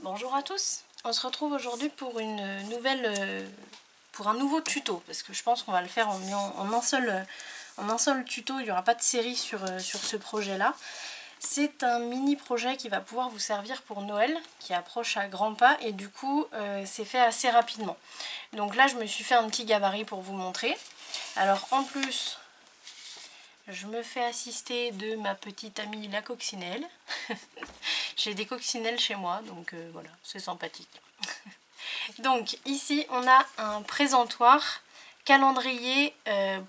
Bonjour à tous, on se retrouve aujourd'hui pour pour un nouveau tuto, parce que je pense qu'on va le faire en un seul tuto, il n'y aura pas de série sur ce projet-là. C'est un mini projet qui va pouvoir vous servir pour Noël, qui approche à grands pas, et du coup c'est fait assez rapidement. Donc là je me suis fait un petit gabarit pour vous montrer. Alors en plus, je me fais assister de ma petite amie la coccinelle. J'ai des coccinelles chez moi, donc voilà, c'est sympathique. Donc ici, on a un présentoir calendrier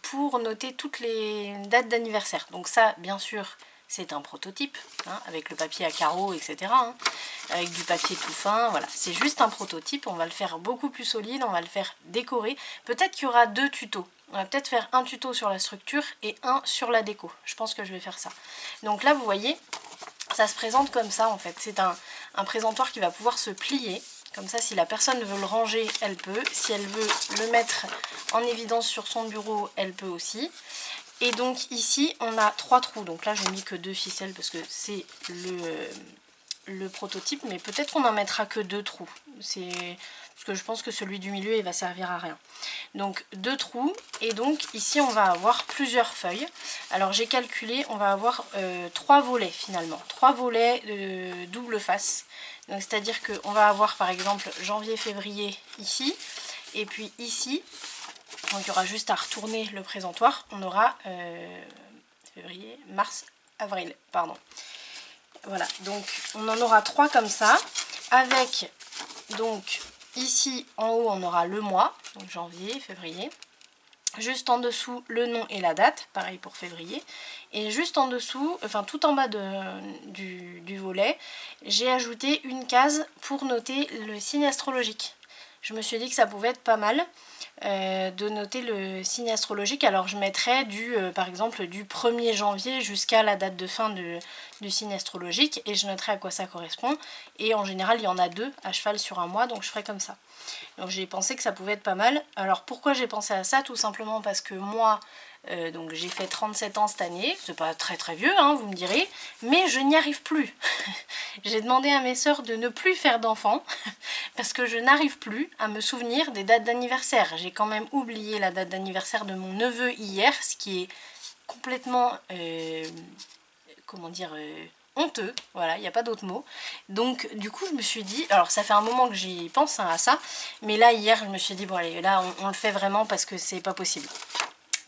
pour noter toutes les dates d'anniversaire. Donc ça, bien sûr, c'est un prototype, hein, avec le papier à carreaux, etc. Hein, avec du papier tout fin, voilà. C'est juste un prototype, on va le faire beaucoup plus solide, on va le faire décorer. Peut-être qu'il y aura deux tutos. On va peut-être faire un tuto sur la structure et un sur la déco. Je pense que je vais faire ça. Donc là, vous voyez, ça se présente comme ça en fait. C'est un présentoir qui va pouvoir se plier. Comme ça, si la personne veut le ranger, elle peut. Si elle veut le mettre en évidence sur son bureau, elle peut aussi. Et donc ici, on a 3 trous. Donc là, je n'ai mis que 2 ficelles parce que c'est le prototype. Mais peut-être qu'on n'en mettra que 2 trous. Parce que je pense que celui du milieu, il va servir à rien. Donc 2 trous. Et donc ici, on va avoir plusieurs feuilles. Alors j'ai calculé, on va avoir 3 volets finalement. 3 volets de double face. Donc c'est-à-dire qu'on va avoir par exemple janvier-février ici. Et puis ici, donc il y aura juste à retourner le présentoir. On aura février, mars, avril, pardon. Voilà, donc on en aura 3 comme ça. Avec donc ici en haut on aura le mois, donc janvier, février. Juste en dessous le nom et la date, pareil pour février. Et juste en dessous, enfin tout en bas du volet, j'ai ajouté une case pour noter le signe astrologique. Je me suis dit que ça pouvait être pas mal de noter le signe astrologique. Alors je mettrais par exemple du 1er janvier jusqu'à la date de fin du signe astrologique et je noterai à quoi ça correspond. Et en général il y en a 2 à cheval sur un mois, donc je ferai comme ça. Donc j'ai pensé que ça pouvait être pas mal. Alors pourquoi j'ai pensé à ça? Tout simplement parce que moi, donc j'ai fait 37 ans cette année, c'est pas très très vieux, hein, vous me direz, mais je n'y arrive plus. J'ai demandé à mes sœurs de ne plus faire d'enfants, parce que je n'arrive plus à me souvenir des dates d'anniversaire. J'ai quand même oublié la date d'anniversaire de mon neveu hier, ce qui est complètement, comment dire, honteux, voilà, il n'y a pas d'autre mot. Donc du coup je me suis dit, alors ça fait un moment que j'y pense hein, à ça, mais là hier je me suis dit bon allez, là on le fait vraiment parce que c'est pas possible.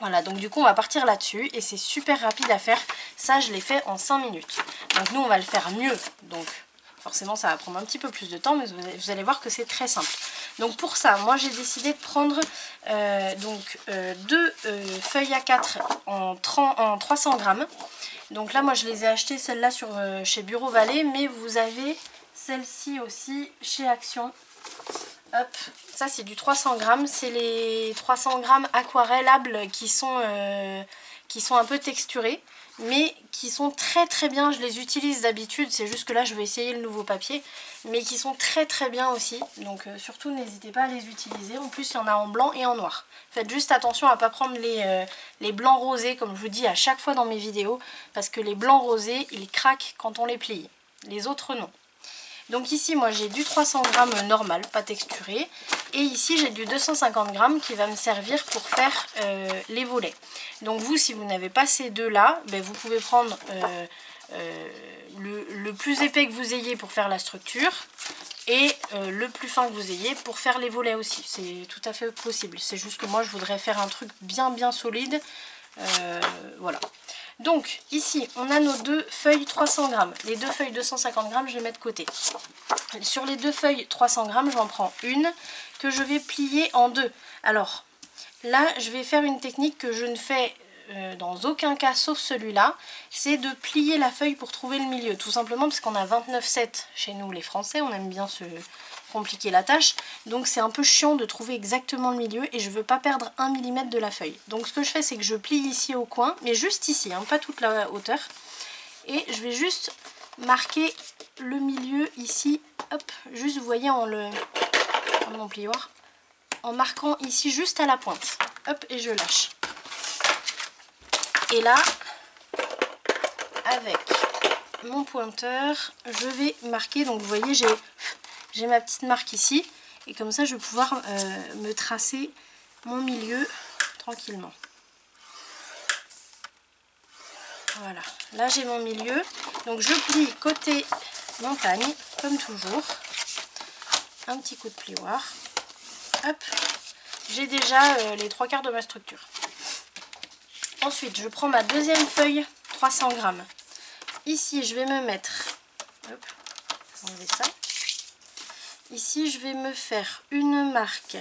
Voilà, donc du coup on va partir là-dessus et c'est super rapide à faire. Ça je l'ai fait en 5 minutes. Donc nous on va le faire mieux, donc forcément ça va prendre un petit peu plus de temps, mais vous allez voir que c'est très simple. Donc pour ça, moi j'ai décidé de prendre 2 feuilles A4 en 300 grammes. Donc là moi je les ai achetées celles-là chez Bureau Vallée, mais vous avez celle-ci aussi chez Action. Hop, ça c'est du 300 grammes, c'est les 300 grammes aquarellables qui sont un peu texturés, mais qui sont très très bien. Je les utilise d'habitude, c'est juste que là je vais essayer le nouveau papier, mais qui sont très très bien aussi. Donc surtout n'hésitez pas à les utiliser. En plus il y en a en blanc et en noir. Faites juste attention à ne pas prendre les blancs rosés comme je vous dis à chaque fois dans mes vidéos, parce que les blancs rosés ils craquent quand on les plie, les autres non. Donc ici moi j'ai du 300 grammes normal, pas texturé, et ici j'ai du 250 grammes qui va me servir pour faire les volets. Donc vous, si vous n'avez pas ces deux là, ben, vous pouvez prendre le plus épais que vous ayez pour faire la structure et le plus fin que vous ayez pour faire les volets aussi. C'est tout à fait possible, c'est juste que moi je voudrais faire un truc bien solide, voilà. Donc ici on a nos 2 feuilles 300 grammes, les 2 feuilles 250 grammes je les mets de côté. Sur les 2 feuilles 300 grammes j'en prends une que je vais plier en 2. Alors là je vais faire une technique que je ne fais dans aucun cas sauf celui-là, c'est de plier la feuille pour trouver le milieu, tout simplement parce qu'on a 29,7 chez nous les Français, on aime bien se compliquer la tâche, donc c'est un peu chiant de trouver exactement le milieu et je veux pas perdre 1 mm de la feuille. Donc ce que je fais c'est que je plie ici au coin, mais juste ici, hein, pas toute la hauteur, et je vais juste marquer le milieu ici, hop, juste vous voyez en mon plioir, en marquant ici juste à la pointe, hop, et je lâche. Et là, avec mon pointeur, je vais marquer, donc vous voyez j'ai ma petite marque ici. Et comme ça je vais pouvoir me tracer mon milieu tranquillement. Voilà, là j'ai mon milieu. Donc je plie côté montagne, comme toujours. Un petit coup de plioir. Hop, j'ai déjà les 3/4 de ma structure. Ensuite, je prends ma deuxième feuille, 300 grammes. Ici, je vais me mettre... Hop, enlever ça. Ici, je vais me faire une marque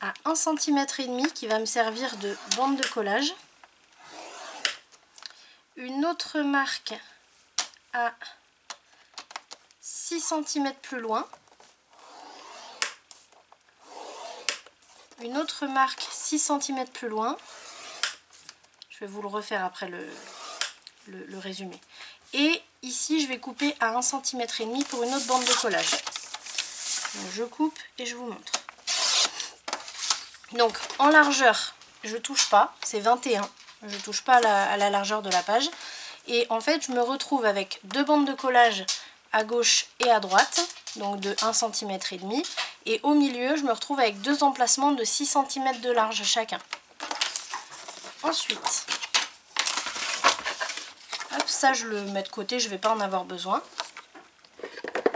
à 1,5 cm qui va me servir de bande de collage. Une autre marque à 6 cm plus loin. Une autre marque 6 cm plus loin. Je vais vous le refaire après le résumé. Et ici, je vais couper à 1,5 cm pour une autre bande de collage. Donc, je coupe et je vous montre. Donc, en largeur, je touche pas, c'est 21. Je touche pas à la largeur de la page. Et en fait, je me retrouve avec deux bandes de collage à gauche et à droite, donc de 1,5 cm. Et au milieu, je me retrouve avec deux emplacements de 6 cm de large chacun. Ensuite, hop, ça je le mets de côté, je ne vais pas en avoir besoin.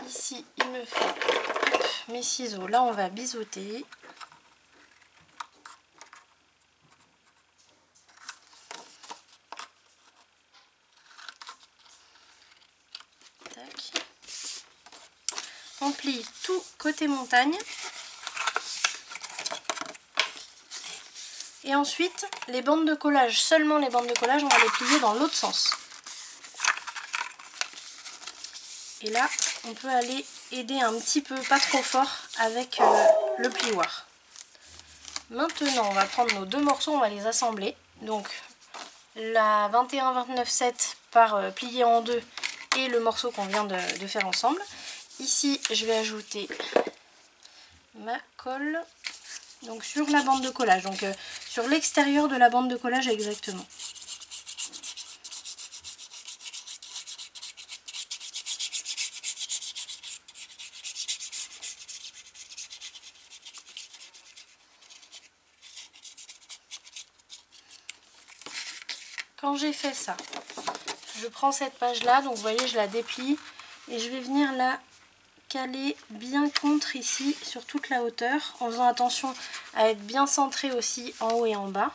Ici, il me faut hop, mes ciseaux. Là, on va biseauter. Tac. On plie tout côté montagne. Et ensuite, les bandes de collage, seulement les bandes de collage, on va les plier dans l'autre sens. Et là, on peut aller aider un petit peu, pas trop fort, avec le plioir. Maintenant, on va prendre nos deux morceaux, on va les assembler. Donc, la 21-29-7 par plié en deux et le morceau qu'on vient de faire ensemble. Ici, je vais ajouter ma colle. Donc sur la bande de collage, donc sur l'extérieur de la bande de collage exactement. Quand j'ai fait ça, je prends cette page là, donc vous voyez je la déplie et je vais venir la caler bien contre ici sur toute la hauteur en faisant attention à être bien centré aussi en haut et en bas.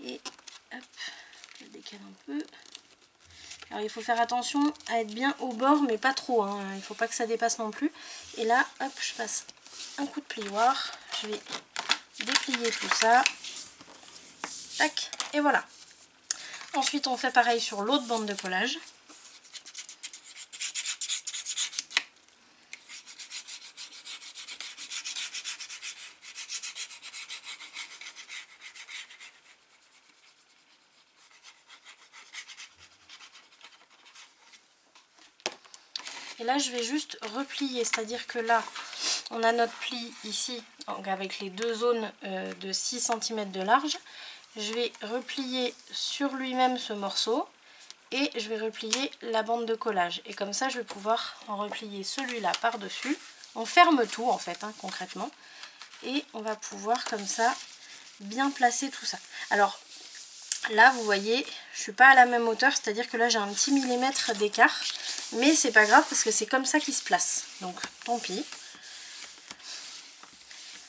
Et hop, je décale un peu. Alors il faut faire attention à être bien au bord mais pas trop, hein. Il ne faut pas que ça dépasse non plus. Et là hop, je passe un coup de plioir, je vais déplier tout ça. Tac, et voilà. Ensuite on fait pareil sur l'autre bande de collage. Et là, je vais juste replier, c'est-à-dire que là, on a notre pli ici, donc avec les deux zones de 6 cm de large. Je vais replier sur lui-même ce morceau et je vais replier la bande de collage. Et comme ça, je vais pouvoir en replier celui-là par-dessus. On ferme tout, en fait, hein, concrètement. Et on va pouvoir, comme ça, bien placer tout ça. Alors, là, vous voyez, je ne suis pas à la même hauteur, c'est-à-dire que là, j'ai un petit millimètre d'écart. Mais c'est pas grave parce que c'est comme ça qu'il se place. Donc tant pis.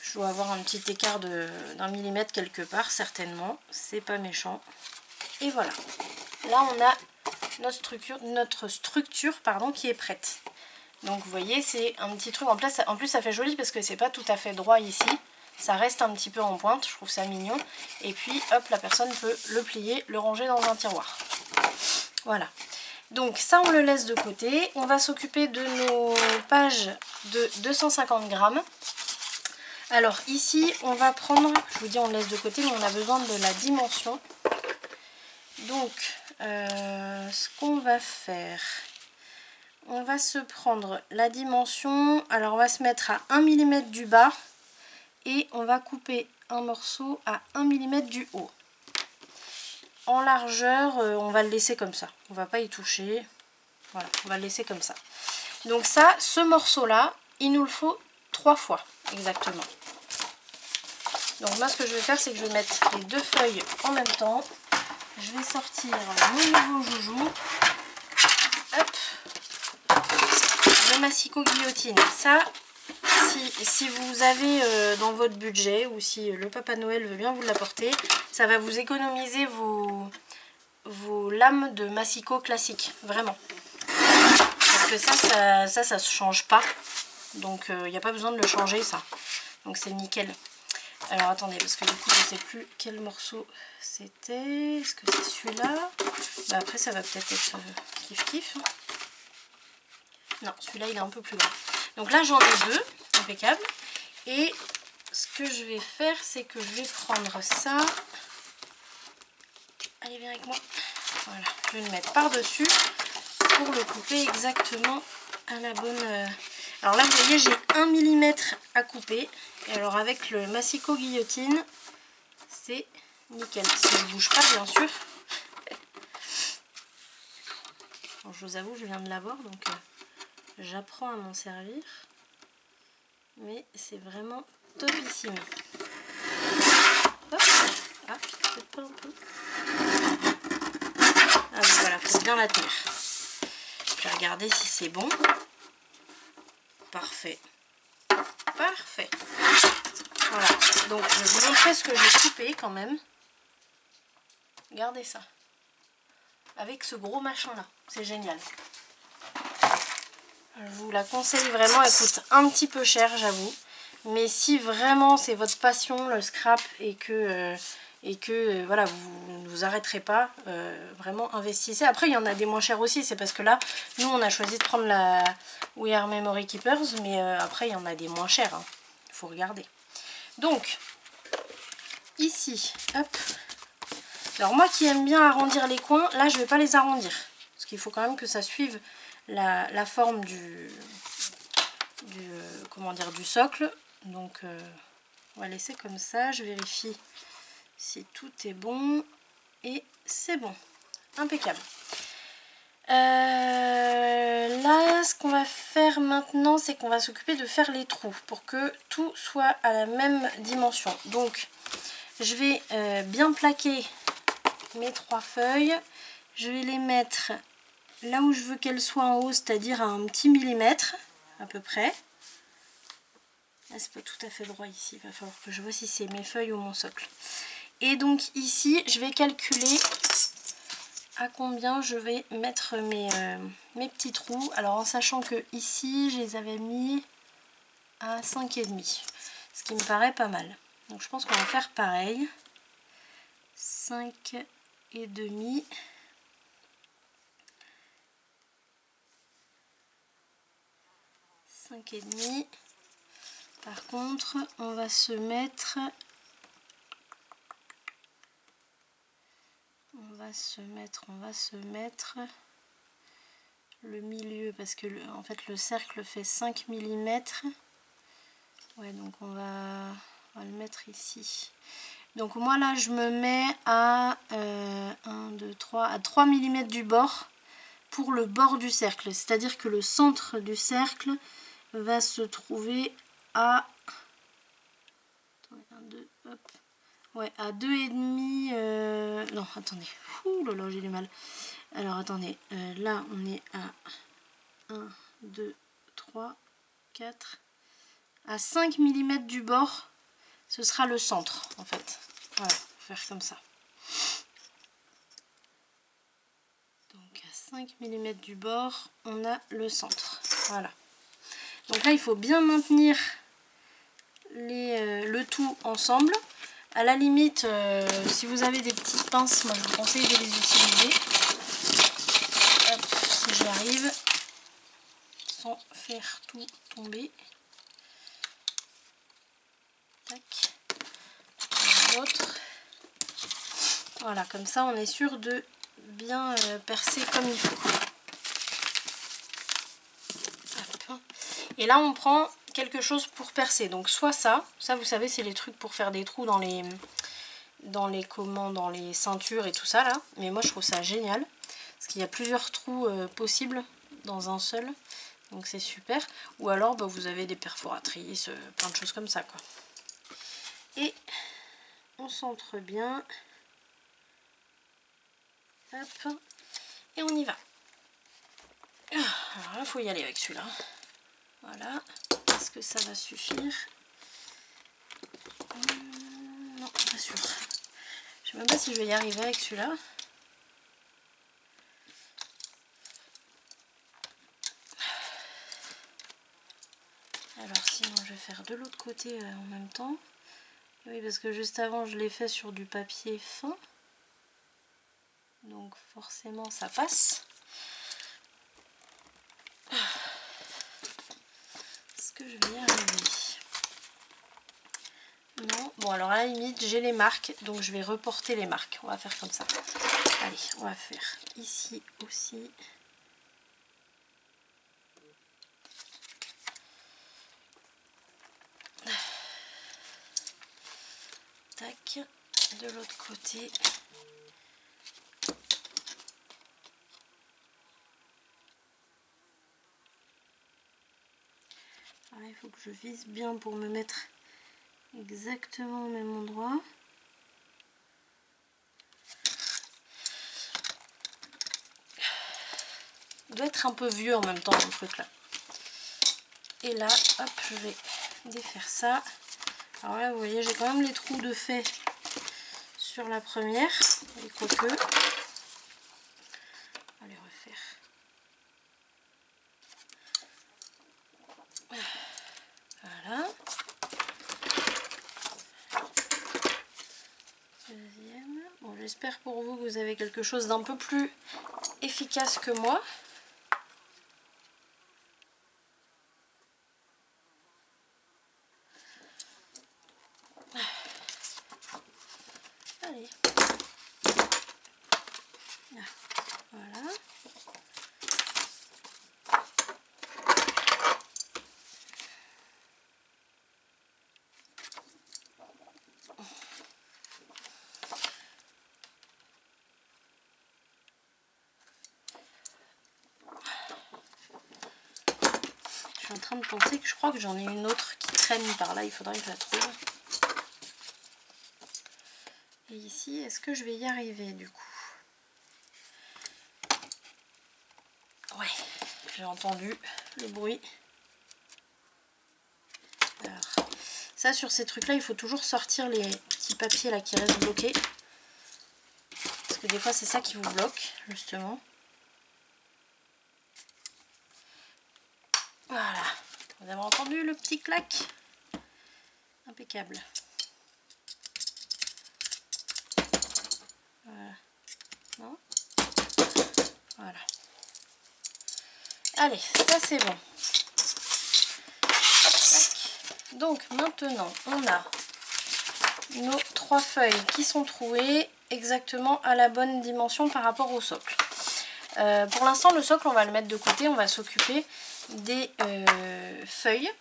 Je dois avoir un petit écart d'un millimètre quelque part, certainement. C'est pas méchant. Et voilà. Là on a notre structure pardon, qui est prête. Donc vous voyez, c'est un petit truc. En plus ça fait joli parce que c'est pas tout à fait droit ici. Ça reste un petit peu en pointe, je trouve ça mignon. Et puis hop, la personne peut le plier, le ranger dans un tiroir. Voilà. Donc ça on le laisse de côté, on va s'occuper de nos pages de 250 grammes. Alors ici on va prendre, je vous dis on le laisse de côté mais on a besoin de la dimension. Donc ce qu'on va faire, on va se prendre la dimension, alors on va se mettre à 1 mm du bas et on va couper un morceau à 1 mm du haut. En largeur, on va le laisser comme ça. On va pas y toucher. Voilà, on va le laisser comme ça. Donc ça, ce morceau-là, il nous le faut 3 fois exactement. Donc moi ce que je vais faire, c'est que je vais mettre les 2 feuilles en même temps. Je vais sortir mon nouveau joujou. Hop. Le Massicot Guillotine. Ça, si vous avez dans votre budget, ou si le Papa Noël veut bien vous l'apporter, ça va vous économiser vos lames de Massicot classique, vraiment. Parce que ça se change pas. Donc il n'y a pas besoin de le changer, ça. Donc c'est nickel. Alors attendez, parce que du coup je sais plus quel morceau c'était. Est-ce que c'est celui-là? Bah, après ça va peut-être être kiff kiff. Non, celui-là il est un peu plus grand. Donc là j'en ai 2, impeccable. Et ce que je vais faire, c'est que je vais prendre ça. Allez, viens avec moi. Voilà, je vais le mettre par-dessus pour le couper exactement à la bonne... Alors là, vous voyez, j'ai 1 mm à couper. Et alors avec le Massicot Guillotine, c'est nickel. Si je ne bouge pas, bien sûr. Bon, je vous avoue, je viens de l'avoir, donc j'apprends à m'en servir. Mais c'est vraiment topissime. Hop. Ah, peut-être pas un peu. Ah oui, voilà, faut bien la tenir. Je vais regarder si c'est bon. Parfait. Parfait. Voilà. Donc, je vais vous montrer ce que j'ai coupé quand même. Regardez ça. Avec ce gros machin-là. C'est génial. Je vous la conseille vraiment. Elle coûte un petit peu cher, j'avoue. Mais si vraiment c'est votre passion, le scrap, et que voilà, vous ne vous arrêterez pas, vraiment investissez. Après, il y en a des moins chers aussi. C'est parce que là, nous, on a choisi de prendre la We Are Memory Keepers. Mais après, il y en a des moins chers. Hein. Il faut regarder. Donc, ici, hop. Alors moi qui aime bien arrondir les coins, là, je ne vais pas les arrondir. Parce qu'il faut quand même que ça suive la forme du socle. Donc, on va laisser comme ça. Je vérifie si tout est bon. Et c'est bon. Impeccable. Là, ce qu'on va faire maintenant, c'est qu'on va s'occuper de faire les trous pour que tout soit à la même dimension. Donc, je vais bien plaquer mes 3 feuilles. Je vais les mettre là où je veux qu'elles soient en haut, c'est-à-dire à un petit millimètre à peu près. Ah, c'est pas tout à fait droit ici, il va falloir que je vois si c'est mes feuilles ou mon socle. Et donc ici, je vais calculer à combien je vais mettre mes petits trous. Alors en sachant que ici, je les avais mis à 5,5, ce qui me paraît pas mal. Donc je pense qu'on va faire pareil. 5,5. 5,5. Par contre, on va se mettre le milieu, parce que en fait le cercle fait 5 mm. Ouais, donc on va le mettre ici. Donc moi là je me mets à 3 mm du bord pour le bord du cercle. C'est-à-dire que le centre du cercle va se trouver à... Attendez, 1, 2, hop. Ouais, à 2,5... Non, attendez. Ouh là là, j'ai du mal. Alors, attendez. Là, on est à 1, 2, 3, 4... À 5 mm du bord, ce sera le centre, en fait. Voilà, faut faire comme ça. Donc, à 5 mm du bord, on a le centre. Voilà. Donc là, il faut bien maintenir le tout ensemble. À la limite, si vous avez des petites pinces, moi je vous conseille de les utiliser. Hop, si j'y arrive, sans faire tout tomber. Tac. L'autre. Voilà, comme ça on est sûr de bien percer comme il faut. Hop. Et là on prend quelque chose pour percer. Donc soit ça vous savez c'est les trucs pour faire des trous dans les ceintures et tout ça là. Mais moi je trouve ça génial parce qu'il y a plusieurs trous possibles dans un seul. donc c'est super. Ou alors bah, vous avez des perforatrices, plein de choses comme ça quoi. Et on centre bien. Hop. Et on y va. Alors là il faut y aller avec celui-là. Voilà. Est-ce que ça va suffire? Non, pas sûr. Je sais même pas si je vais y arriver avec celui-là. Alors sinon je vais faire de l'autre côté en même temps. Oui, parce que juste avant je l'ai fait sur du papier fin. Donc forcément ça passe. Est-ce que je vais y arriver? Non. Bon alors à la limite j'ai les marques, donc je vais reporter les marques. On va faire comme ça. Allez, on va faire ici aussi. Tac, de l'autre côté. Alors, il faut que je vise bien pour me mettre exactement au même endroit. Il doit être un peu vieux en même temps le truc là. Et là, hop, je vais défaire ça. Alors là, vous voyez, j'ai quand même les trous de fait sur la première, les croqueux. On va les refaire. Voilà. Deuxième. Bon, j'espère pour vous que vous avez quelque chose d'un peu plus efficace que moi. Allez. Voilà. Je suis en train de penser que je crois que j'en ai une autre qui traîne par là, il faudrait que je la trouve. Et ici, est-ce que je vais y arriver du coup? Ouais, j'ai entendu le bruit. Alors, ça sur ces trucs là, il faut toujours sortir les petits papiers là qui restent bloqués. Parce que des fois c'est ça qui vous bloque, justement. Voilà, vous avez entendu le petit clac? Impeccable. Voilà. Non? Voilà. Allez, ça c'est bon. Tac. Donc maintenant, on a nos 3 feuilles qui sont trouées exactement à la bonne dimension par rapport au socle. Pour l'instant, le socle, on va le mettre de côté, on va s'occuper des feuilles.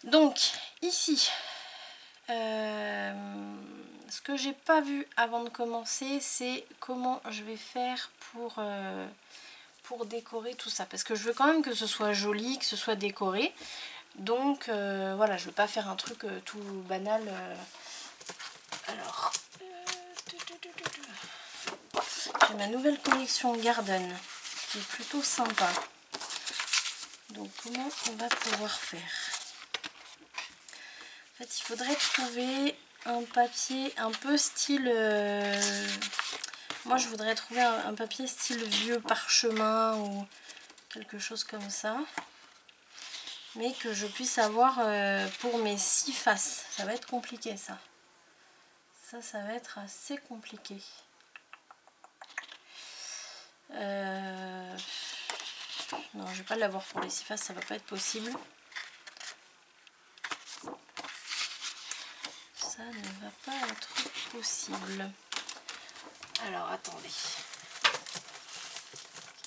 Donc ici, ce que j'ai pas vu avant de commencer, c'est comment je vais faire pour décorer tout ça, parce que je veux quand même que ce soit joli, que ce soit décoré. Donc voilà, je veux pas faire un truc tout banal. Alors, j'ai ma nouvelle collection Garden qui est plutôt sympa. Donc comment on va pouvoir faire? En fait, il faudrait trouver un papier un peu style... moi, je voudrais trouver un papier style vieux parchemin ou quelque chose comme ça. Mais que je puisse avoir pour mes 6 faces. Ça va être compliqué, ça. Ça va être assez compliqué. Non, je vais pas l'avoir pour les 6 faces, ça va pas être possible. Ça ne va pas être possible. Alors, attendez.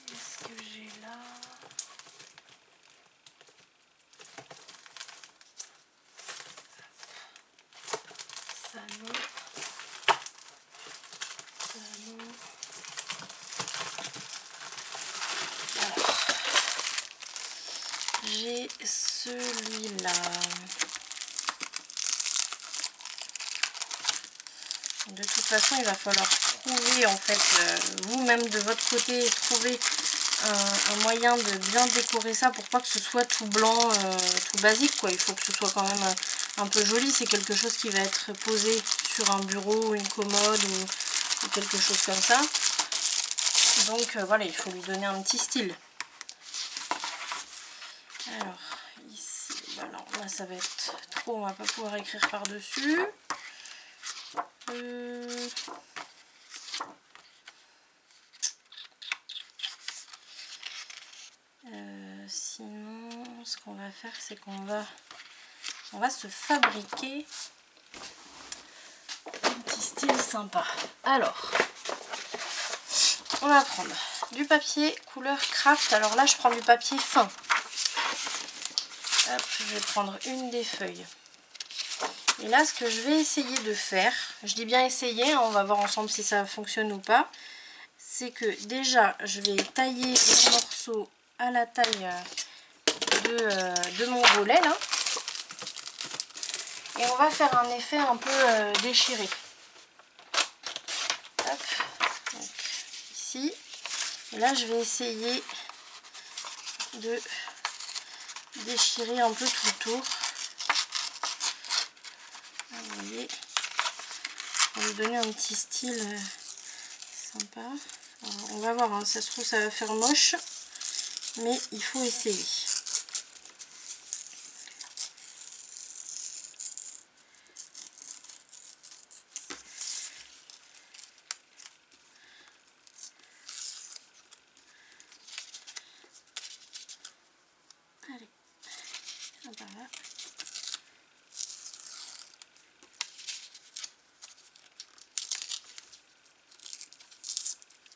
Qu'est-ce que j'ai là? Ça non. Ça non. Alors. et celui-là. De toute façon, il va falloir trouver, en fait, vous-même de votre côté, trouver un moyen de bien décorer ça pour pas que ce soit tout blanc, tout basique, quoi. Il faut que ce soit quand même un peu joli. C'est quelque chose qui va être posé sur un bureau, une commode ou quelque chose comme ça. Donc voilà, il faut lui donner un petit style. Alors ici, voilà, là ça va être trop, on va pas pouvoir écrire par-dessus. Sinon, ce qu'on va faire, c'est qu'on va se fabriquer un petit style sympa. Alors, on va prendre du papier couleur craft. Alors là, je prends du papier fin. Hop, je vais prendre une des feuilles. Et là, ce que je vais essayer de faire, je dis bien essayer, hein, on va voir ensemble si ça fonctionne ou pas, c'est que déjà, je vais tailler le morceau à la taille de mon volet là, et on va faire un effet un peu déchiré. Hop, donc, ici, et là je vais essayer de déchirer un peu tout autour. Vous voyez, on va lui donner un petit style sympa. Alors, on va voir, hein, ça se trouve ça va faire moche, mais il faut essayer. Allez, on va là.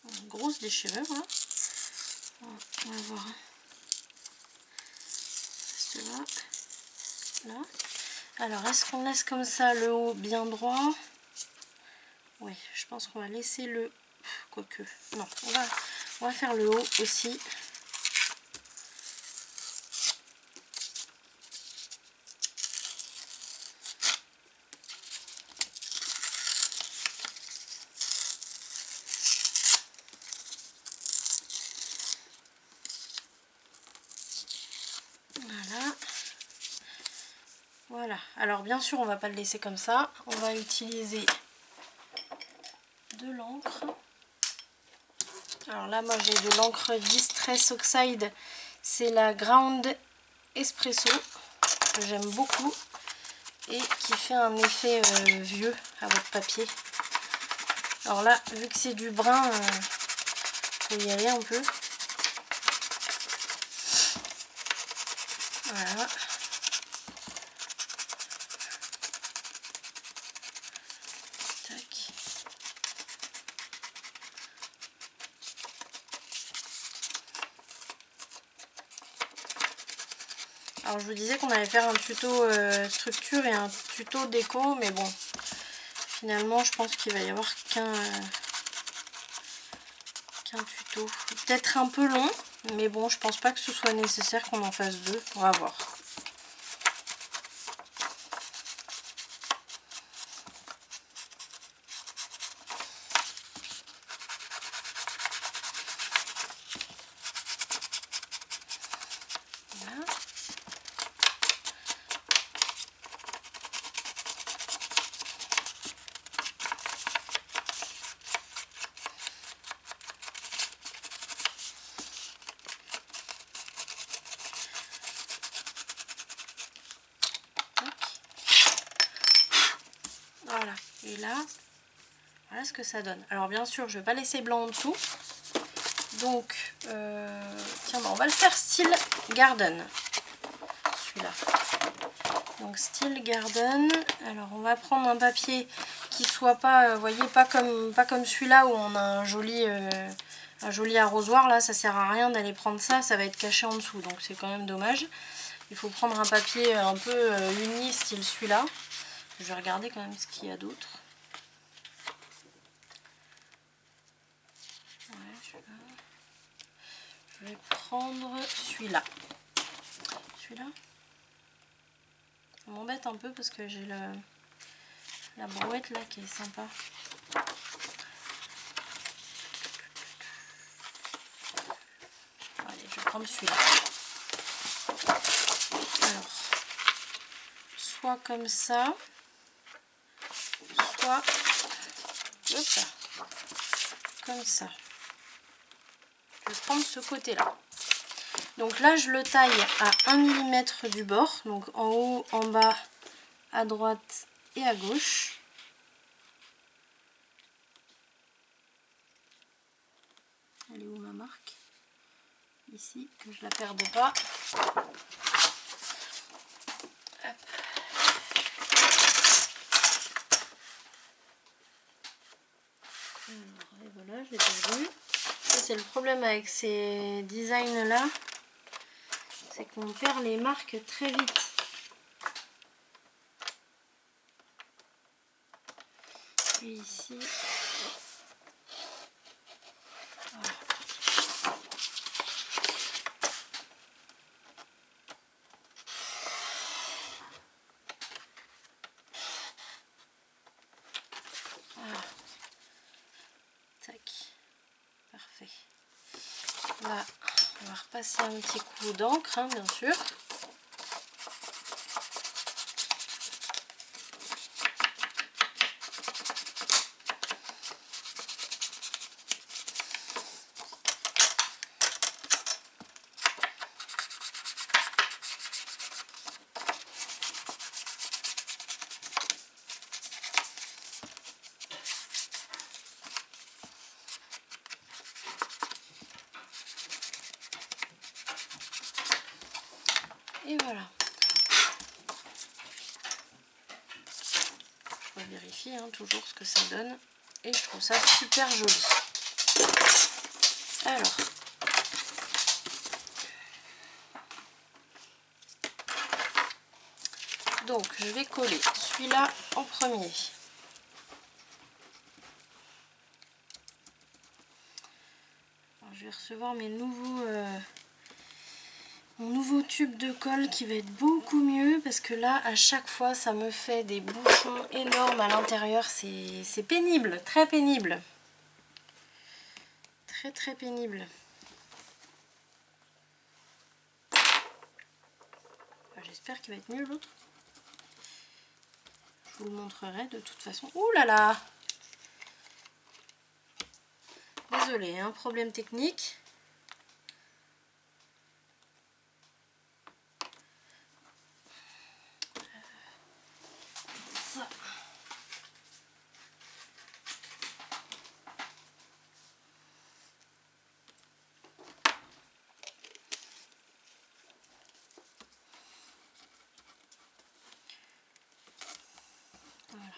Une grosse déchirure là. On va voir. Là. Là. Alors, est-ce qu'on laisse comme ça le haut bien droit? Oui, je pense qu'on va laisser le... Quoique, non, on va faire le haut aussi. Voilà. Voilà. Alors, bien sûr, on va pas le laisser comme ça. On va utiliser de l'encre. Alors là, moi, j'ai de l'encre Distress Oxide. C'est la Ground Espresso, que j'aime beaucoup. Et qui fait un effet vieux à votre papier. Alors là, vu que c'est du brun, faut y aller un peu. Voilà. Tac. Alors je vous disais qu'on allait faire un tuto structure et un tuto déco, mais bon, finalement je pense qu'il va y avoir qu'un tuto. Peut-être un peu long, mais bon, je pense pas que ce soit nécessaire qu'on en fasse deux. On va voir. Voilà. Voilà, et là, voilà ce que ça donne. Alors bien sûr, je vais pas laisser blanc en dessous. Donc, tiens, on va le faire style garden, celui-là. Donc style garden. Alors on va prendre un papier qui soit pas, vous voyez, pas comme celui-là où on a un joli arrosoir. Là, ça sert à rien d'aller prendre ça, ça va être caché en dessous, donc c'est quand même dommage. Il faut prendre un papier un peu uni, style celui-là. Je vais regarder quand même ce qu'il y a d'autre. Ouais, je vais prendre celui-là. celui-là. Ça m'embête un peu parce que j'ai la brouette là qui est sympa. Allez, je vais prendre celui-là. Alors, soit comme ça, soit hop là, comme ça. Je vais prendre ce côté-là. Donc là, je le taille à 1 mm du bord, donc en haut, en bas, à droite et à gauche. Elle est où ma marque? Ici, que je la perde pas. Hop. Et voilà, je l'ai perdu. Ça, c'est le problème avec ces designs là, c'est qu'on perd les marques très vite. Et ici, voilà. Voilà. Tac, parfait. Là, on va repasser un petit coup d'encre, hein, bien sûr. Et voilà. Je vérifie hein, toujours ce que ça donne. Et je trouve ça super joli. Alors. Donc, je vais coller celui-là en premier. Alors, je vais recevoir mes nouveaux... mon nouveau tube de colle qui va être beaucoup mieux parce que là à chaque fois ça me fait des bouchons énormes à l'intérieur, c'est pénible, très pénible, très pénible. J'espère qu'il va être mieux l'autre, je vous le montrerai de toute façon. Ouh là là, désolée, hein, problème technique. Voilà.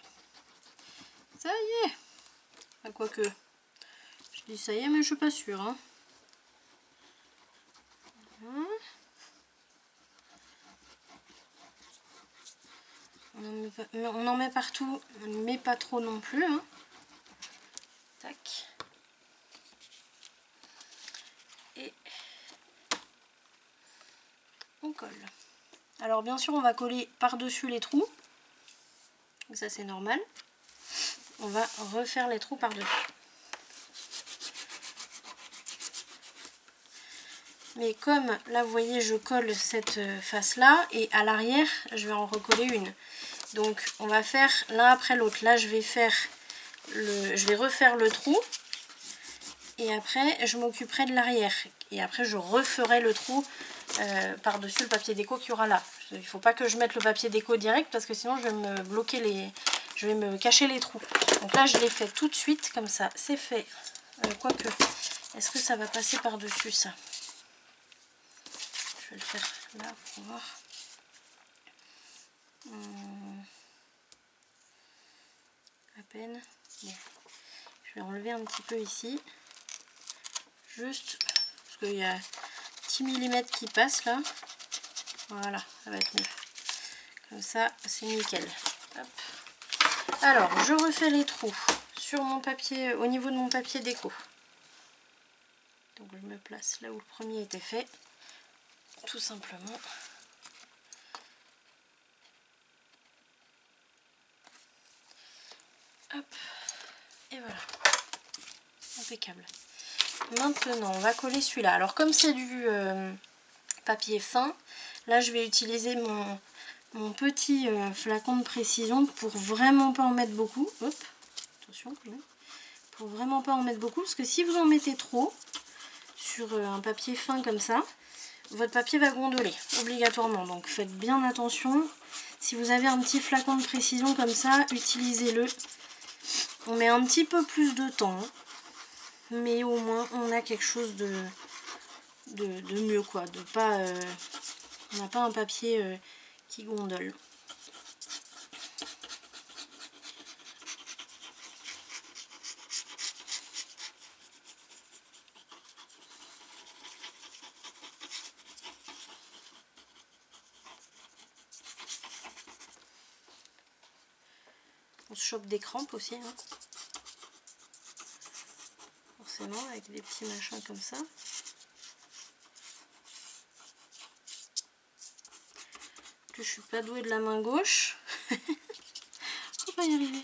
Ça y est. Enfin, quoique, je dis ça y est, mais je suis pas sûre. Hein. On en met partout, mais pas trop non plus. Hein. Tac. Et on colle. Alors bien sûr, on va coller par-dessus les trous. Ça c'est normal. On va refaire les trous par-dessus. Mais comme là vous voyez je colle cette face là et à l'arrière je vais en recoller une. Donc on va faire l'un après l'autre. Là je vais refaire le trou et après je m'occuperai de l'arrière. Et après je referai le trou par-dessus le papier déco qu'il y aura là. Il ne faut pas que je mette le papier déco direct parce que sinon je vais me bloquer je vais me cacher les trous. Donc là je l'ai fait tout de suite comme ça, c'est fait. Quoique, est-ce que ça va passer par-dessus ça? Je vais le faire là pour voir. À peine. Bon. Je vais enlever un petit peu ici. Juste parce qu'il y a un petit millimètre qui passe là. Voilà, ça va être mieux. Comme ça, c'est nickel. Hop. Alors, je refais les trous sur mon papier, au niveau de mon papier déco. Donc je me place là où le premier était fait. Tout simplement. Hop. Et voilà. Impeccable. Maintenant, on va coller celui-là. Alors comme c'est du papier fin, là je vais utiliser mon petit flacon de précision pour vraiment pas en mettre beaucoup. Hop, attention quand même. Pour vraiment pas en mettre beaucoup, parce que si vous en mettez trop sur un papier fin comme ça, votre papier va gondoler obligatoirement. Donc faites bien attention. Si vous avez un petit flacon de précision comme ça, utilisez-le. On met un petit peu plus de temps, mais au moins on a quelque chose de mieux, quoi. De pas, on n'a pas un papier qui gondole. On se chope des crampes aussi, hein. Forcément, avec des petits machins comme ça. Que je suis pas douée de la main gauche. On va y arriver.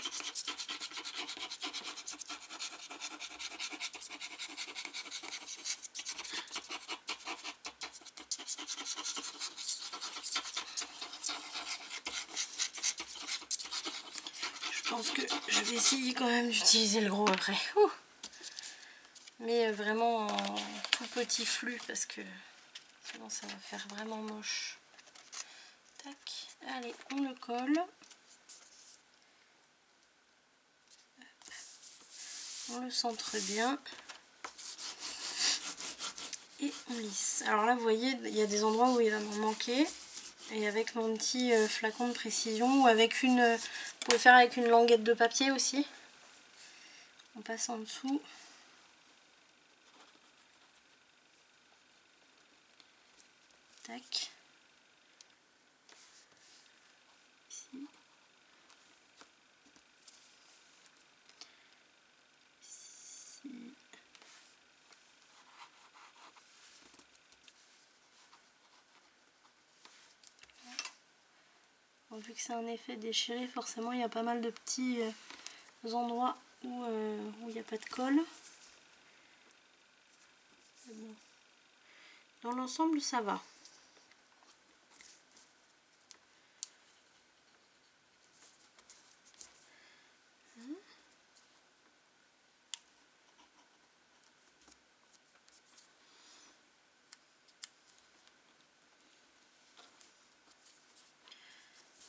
Je pense que je vais essayer quand même d'utiliser le gros après. Ouh. Mais vraiment en tout petit flux parce que sinon ça va faire vraiment moche. Tac. Allez, on le colle. On le centre bien. Et on lisse. Alors là, vous voyez, il y a des endroits où il va m'en manquer. Et avec mon petit flacon de précision, ou avec une... vous pouvez faire avec une languette de papier aussi. On passe en dessous. Tac. Ici. Ici. Bon, vu que c'est un effet déchiré, forcément il y a pas mal de petits endroits où il n'y a pas de colle. Bon. Dans l'ensemble, ça va.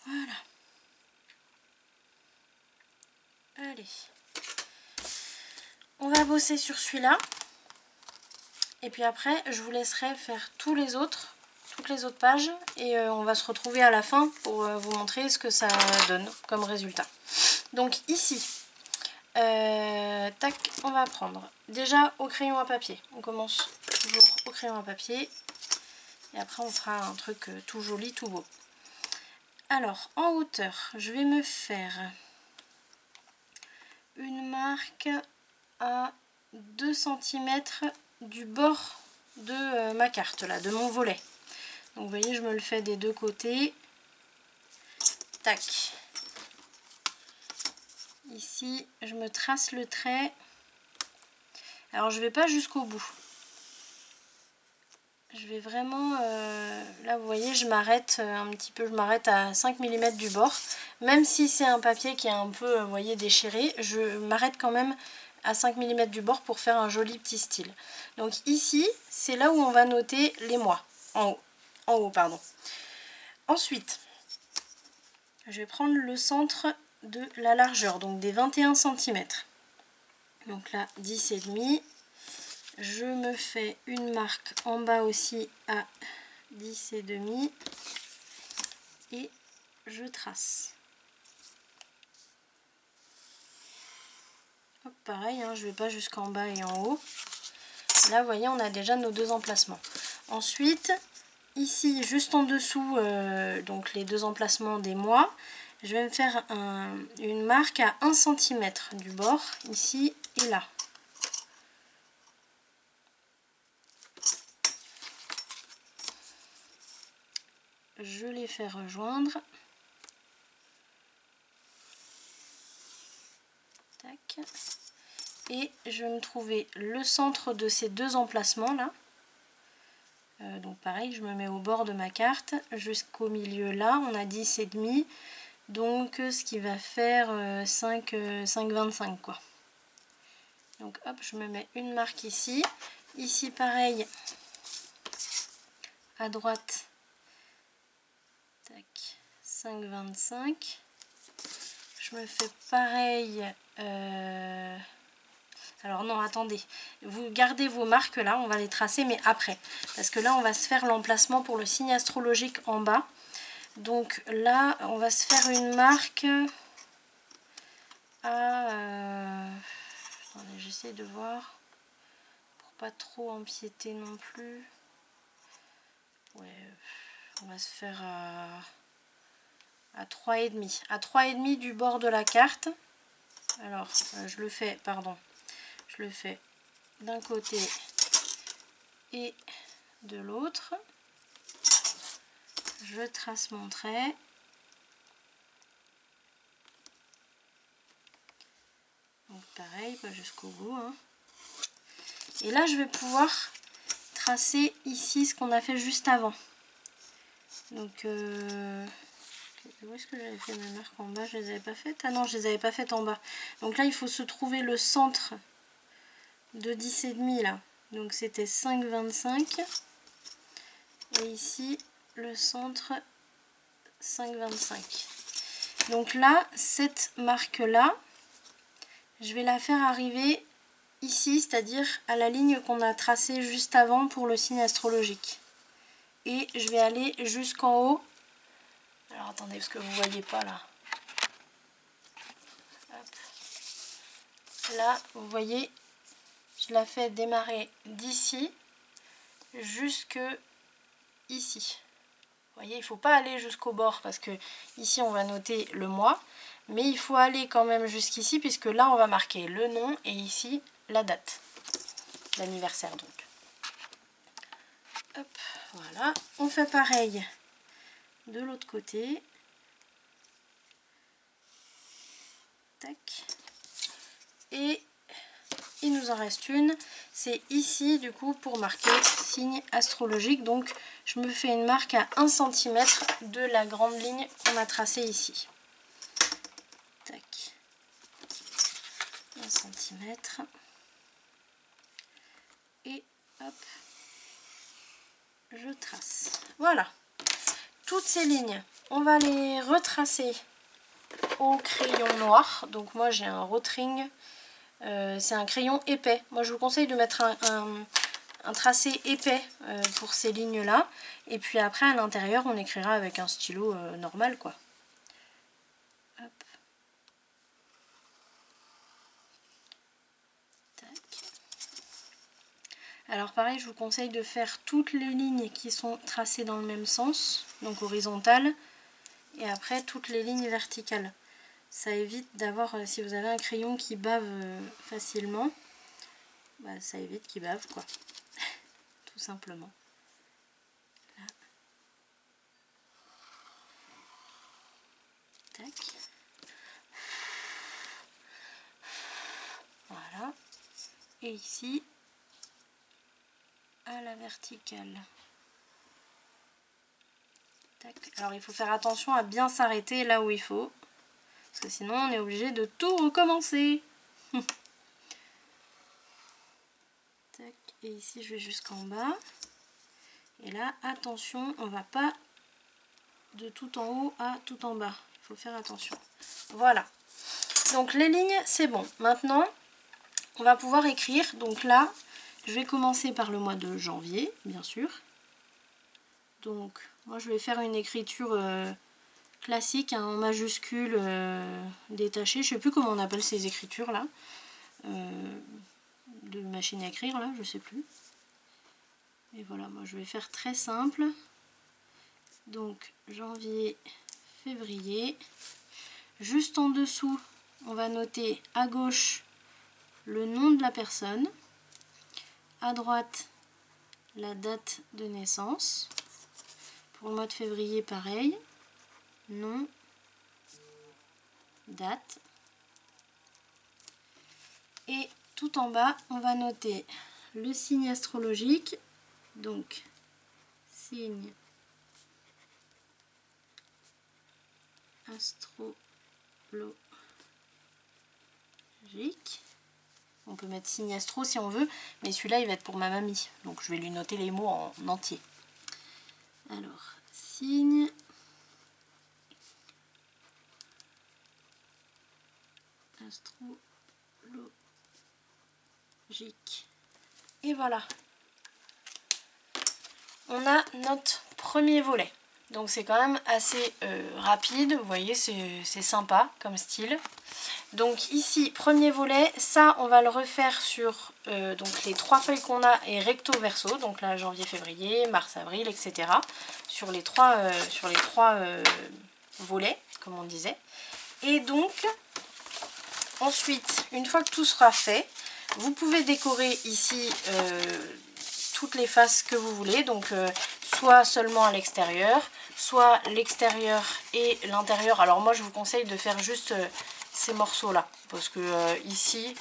Voilà. Allez. On va bosser sur celui-là. Et puis après, je vous laisserai faire toutes les autres pages. Et on va se retrouver à la fin pour vous montrer ce que ça donne comme résultat. Donc ici, tac, on va prendre déjà au crayon à papier. On commence toujours au crayon à papier. Et après, on fera un truc tout joli, tout beau. Alors, en hauteur, je vais me faire une marque à 2 cm du bord de ma carte, là, de mon volet. Donc, vous voyez, je me le fais des deux côtés. Tac. Ici, je me trace le trait. Alors, je vais pas jusqu'au bout. Je vais vraiment, là vous voyez, je m'arrête un petit peu, je m'arrête à 5 mm du bord. Même si c'est un papier qui est un peu, vous voyez, déchiré, je m'arrête quand même à 5 mm du bord pour faire un joli petit style. Donc ici, c'est là où on va noter les mois, en haut, pardon. Ensuite, je vais prendre le centre de la largeur, donc des 21 cm. Donc là, 10,5. Je me fais une marque en bas aussi à 10,5 et je trace. Hop, pareil, hein, je ne vais pas jusqu'en bas et en haut. Là, vous voyez, on a déjà nos deux emplacements. Ensuite, ici, juste en dessous, donc les deux emplacements des mois, je vais me faire une marque à 1 cm du bord, ici et là. Je les fais rejoindre. tac. Et je vais me trouver le centre de ces deux emplacements là. Donc pareil, je me mets au bord de ma carte jusqu'au milieu là, on a 10,5. Donc ce qui va faire 5,25 quoi. Donc hop, je me mets une marque ici. Ici pareil, à droite, tac, 5,25. Je me fais pareil. Alors non, attendez, vous gardez vos marques là, on va les tracer mais après. Parce que là, on va se faire l'emplacement pour le signe astrologique en bas. Donc là, on va se faire une marque à... Attendez, j'essaie de voir pour pas trop empiéter non plus. Ouais, on va se faire à 3,5. À 3,5 du bord de la carte. Alors, je le fais, pardon. Je le fais d'un côté et de l'autre. Je trace mon trait. Donc pareil, pas jusqu'au bout. Hein. Et là, je vais pouvoir tracer ici ce qu'on a fait juste avant. Donc, où est-ce que j'avais fait mes marques en bas? Je les avais pas faites? Ah non, je les avais pas faites en bas. Donc là, il faut se trouver le centre de 10,5 là. Donc c'était 5,25. Et ici, le centre 5,25. Donc là, cette marque-là, je vais la faire arriver ici, c'est-à-dire à la ligne qu'on a tracée juste avant pour le signe astrologique. Et je vais aller jusqu'en haut. Alors attendez, parce que vous ne voyez pas là. Hop. Là, vous voyez, je la fais démarrer d'ici jusque ici. Vous voyez, il ne faut pas aller jusqu'au bord parce que ici on va noter le mois. Mais il faut aller quand même jusqu'ici puisque là on va marquer le nom et ici la date. L'anniversaire donc. Hop, voilà. On fait pareil de l'autre côté. Tac. Et il nous en reste une. C'est ici du coup pour marquer signe astrologique. Donc je me fais une marque à 1 cm de la grande ligne qu'on a tracée ici. Tac. 1 cm. Et hop. Je trace. Voilà. Toutes ces lignes, on va les retracer au crayon noir. Donc moi j'ai un Rotring. C'est un crayon épais. Moi je vous conseille de mettre un tracé épais pour ces lignes là. Et puis après à l'intérieur on écrira avec un stylo normal quoi. Hop. Tac. Alors pareil, je vous conseille de faire toutes les lignes qui sont tracées dans le même sens, donc horizontales, et après toutes les lignes verticales. Ça évite d'avoir, si vous avez un crayon qui bave facilement, bah, ça évite qu'il bave quoi, tout simplement. Là. Tac. Voilà. Et ici, à la verticale. Tac. Alors il faut faire attention à bien s'arrêter là où il faut, parce que sinon on est obligé de tout recommencer. Tac. Et ici je vais jusqu'en bas. Et là, attention, on va pas de tout en haut à tout en bas. Il faut faire attention. Voilà. Donc les lignes, c'est bon. Maintenant, on va pouvoir écrire. Donc là, je vais commencer par le mois de janvier, bien sûr. Donc, moi je vais faire une écriture classique, hein, en majuscule détachée. Je sais plus comment on appelle ces écritures là. De machine à écrire là, je sais plus. Et voilà, moi je vais faire très simple. Donc janvier, février. Juste en dessous, on va noter à gauche le nom de la personne. À droite, la date de naissance. Pour le mois de février, pareil. Nom, date. Et tout en bas, on va noter le signe astrologique. Donc, signe astrologique. On peut mettre signe astro si on veut, mais celui-là il va être pour ma mamie. Donc je vais lui noter les mots en entier. Alors, signe astrologique. Et voilà. On a notre premier volet. Donc c'est quand même assez rapide, vous voyez, c'est sympa comme style. Donc ici, premier volet, ça on va le refaire sur donc les 3 feuilles qu'on a et recto verso, donc là janvier, février, mars, avril, etc. Sur les trois volets, comme on disait. Et donc, ensuite, une fois que tout sera fait, vous pouvez décorer ici toutes les faces que vous voulez, donc soit seulement à l'extérieur, soit l'extérieur et l'intérieur. Alors moi je vous conseille de faire juste ces morceaux là, parce que ici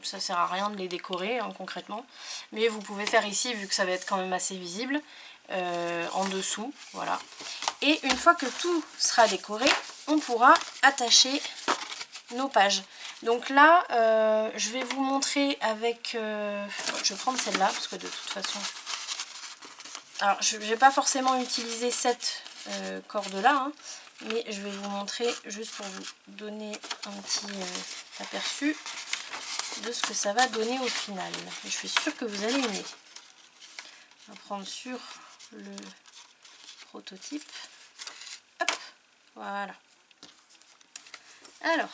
ça sert à rien de les décorer hein, concrètement, mais vous pouvez faire ici vu que ça va être quand même assez visible, en dessous, voilà. Et une fois que tout sera décoré, on pourra attacher nos pages. Donc là, je vais vous montrer avec... je vais prendre celle-là, parce que de toute façon... Alors, je ne vais pas forcément utiliser cette corde-là, hein, mais je vais vous montrer juste pour vous donner un petit aperçu de ce que ça va donner au final. Et je suis sûre que vous allez aimer. On va prendre sur le prototype. Hop, voilà. Alors...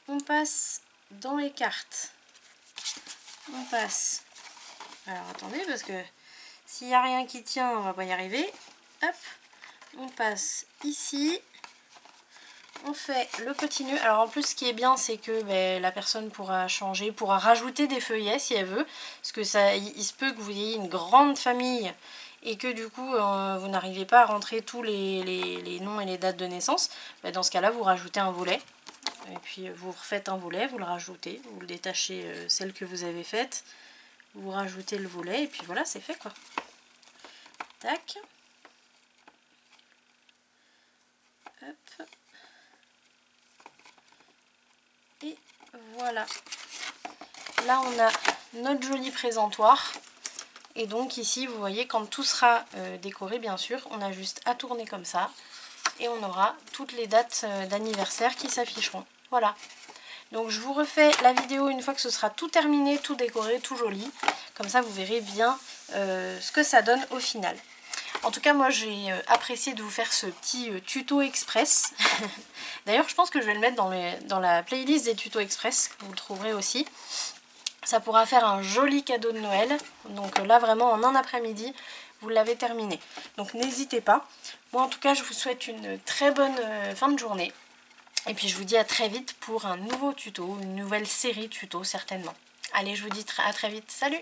on passe dans les cartes. On passe. Alors attendez, parce que s'il n'y a rien qui tient, on va pas y arriver. Hop. On passe ici. On fait le petit nœud. Alors en plus, ce qui est bien, c'est que la personne pourra changer, pourra rajouter des feuillets si elle veut. Parce que ça, il se peut que vous ayez une grande famille et que du coup, vous n'arrivez pas à rentrer tous les noms et les dates de naissance. Dans ce cas-là, vous rajoutez un volet. Et puis vous refaites un volet, vous le rajoutez, vous le détachez celle que vous avez faite, vous rajoutez le volet et puis voilà, c'est fait quoi. Tac. Hop. Et voilà. Là on a notre joli présentoir. Et donc ici vous voyez quand tout sera décoré bien sûr, on a juste à tourner comme ça. Et on aura toutes les dates d'anniversaire qui s'afficheront. Voilà. Donc je vous refais la vidéo une fois que ce sera tout terminé, tout décoré, tout joli. Comme ça vous verrez bien ce que ça donne au final. En tout cas moi j'ai apprécié de vous faire ce petit tuto express. D'ailleurs je pense que je vais le mettre dans la playlist des tutos express. Vous le trouverez aussi. Ça pourra faire un joli cadeau de Noël. Donc là vraiment en un après-midi vous l'avez terminé. Donc n'hésitez pas. Moi en tout cas je vous souhaite une très bonne fin de journée. Et puis je vous dis à très vite pour un nouveau tuto, une nouvelle série tuto certainement. Allez, je vous dis à très vite. Salut!